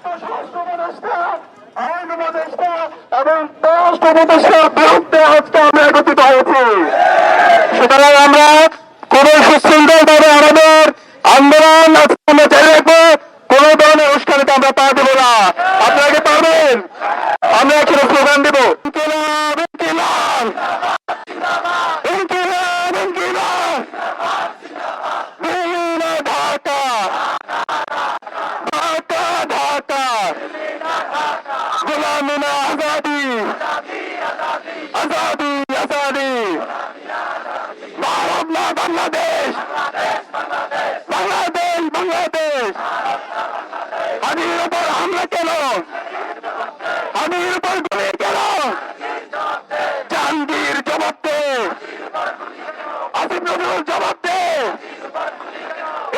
স্বরাষ্ট্র উপদেষ্টা, আইন উপদেষ্টা এবং পররাষ্ট্র উপদেষ্টার বিরুদ্ধে আজকে আমরা একত্রিত হয়েছি। সুতরাং আমরা কোন সুশৃঙ্খলভাবে আমাদের আন্দোলন আমরা জারি রাখবো। কোন ধরনের উস্কানিতে আমরা পা দেবো না। আপনারা কি পারবেন? আমরা এখানে স্লোগান দেবো, ইনকিলাব ইনকিলাব ইনকিলাব ইনকিলাব, দিল্লি ঢাকা ঢাকা ঢাকা, গোলামি না আজাদি আজাদি আজাদি, ভারত না বাংলাদেশ বাংলাদেশ বাংলাদেশ। হাদির উপর হামলা কেন? হাদির উপর গুলি কেন? জাহাঙ্গীর জবাব দে, আসিফ নজরুল জবাব দে,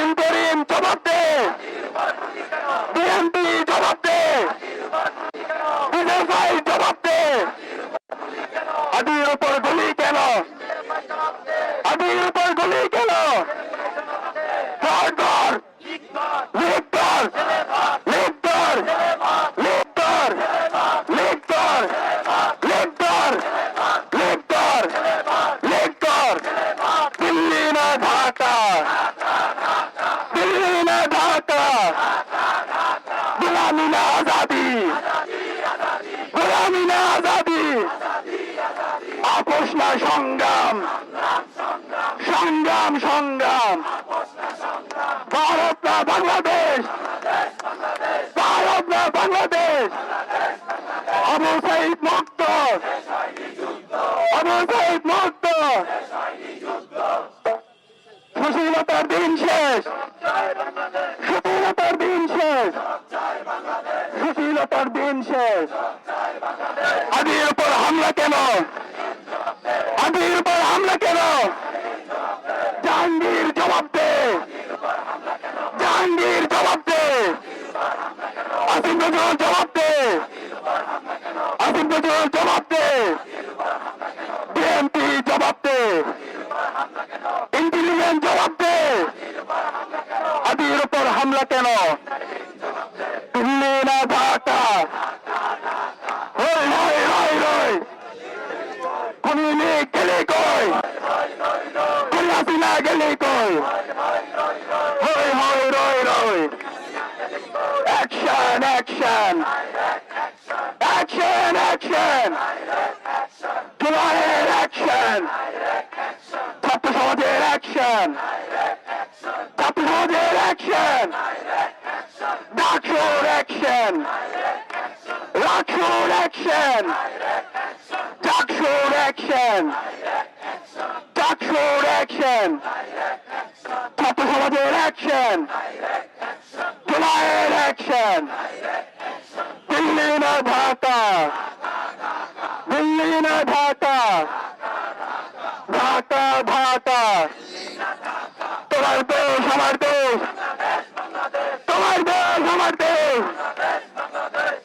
ইন্টারিম জবাব দে, বিএনপি জবাব দে, বিজেপি জবাব দে। হাদির উপর গুলি কেন? হাদির উপর গুলি কেন? সরকার লিপ্তর লিপ্তর লিপ্তর লিপ্তর লিপ্তর লিপ্তর লিপ্তর, দিল্লি না ঢাকা দিল্লি না ঢাকা, গোলামি না আজাদি গোলামি না আজাদি, আপোষ না সংগ্রাম সংগ্রাম সংগ্রাম, ভারত না বাংলাদেশ ভারত না বাংলাদেশ। আবু সাইদ মুক্ত আবু সাইদ মুক্ত, সুশীলতার দিন শেষ সুশীলতার দিন শেষ সুশীলতার দিন শেষ। হাদির উপর হামলা কেন? হাদির উপর হামলা কেন? জাহাঙ্গীর জবাব দে, জাহাঙ্গীর জবাব দে, আসিফ নজরুল জবাব দে, আসিফ নজরুল জবাব দে, বিএনপি জবাব দে, ইন্টেলিজেন্স জবাব দে। হাদির উপর হামলা কেন? দিল্লি না ঢাকা, হই হই হই হই, খুনি গেলে কই, খুনি হাসিনা গেলে কই, হই হই রই রই, অ্যাকশন অ্যাকশন অ্যাকশন অ্যাকশন, জুলাইয়ের অ্যাকশন, ছাত্র সমাজের অ্যাকশন, ছাত্র সমাজের অ্যাকশন, ডাকসুর অ্যাকশন, রাকসুর অ্যাকশন, ডাকসুর অ্যাকশন, ডাকসুর অ্যাকশন, ছাত্র সমাজের অ্যাকশন, জুলাইয়ের অ্যাকশন, দিল্লি না ঢাকা দিল্লি না ঢাকা ঢাকা ঢাকা, তোমার দেশ আমার দেশ তোমার দেশ আমার দেশ,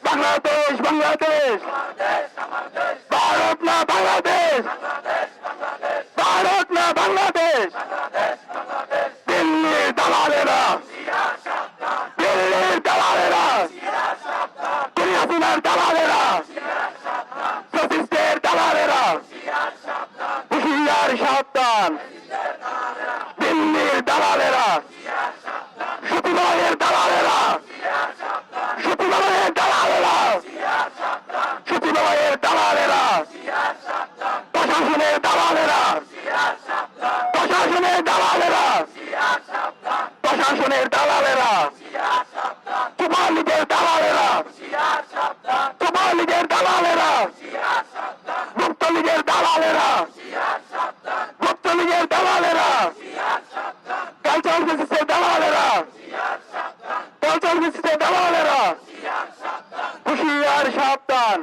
বাংলাদেশ বাংলাদেশ, ভারত না বাংলাদেশ ভারত না বাংলাদেশ। দিল্লির দালালেরা দিল্লির দালালেরা, খুনি হাসিনার দালালেরা, ফ্যাসিস্টের দালালেরা, হুঁশিয়ার সাবধান। দিল্লির দালালেরা, সচিবালয়ের দালালেরা, সচিবালয়ের দালালেরা, সচিবালয়ের দালালেরা, প্রশাসনের দালালেরা, প্রশাসনের দালালেরা, প্রশাসনের দালালেরা, যুব লীগের দালালেরা, যুব লীগের দালালেরা, মুক্ত লীগের দালালেরা, মুক্ত লীগের দালালেরা, কালচার বেসিসের দালালেরা, কালচার বেসিসের দালালেরা, হুঁশিয়ার সাবধান।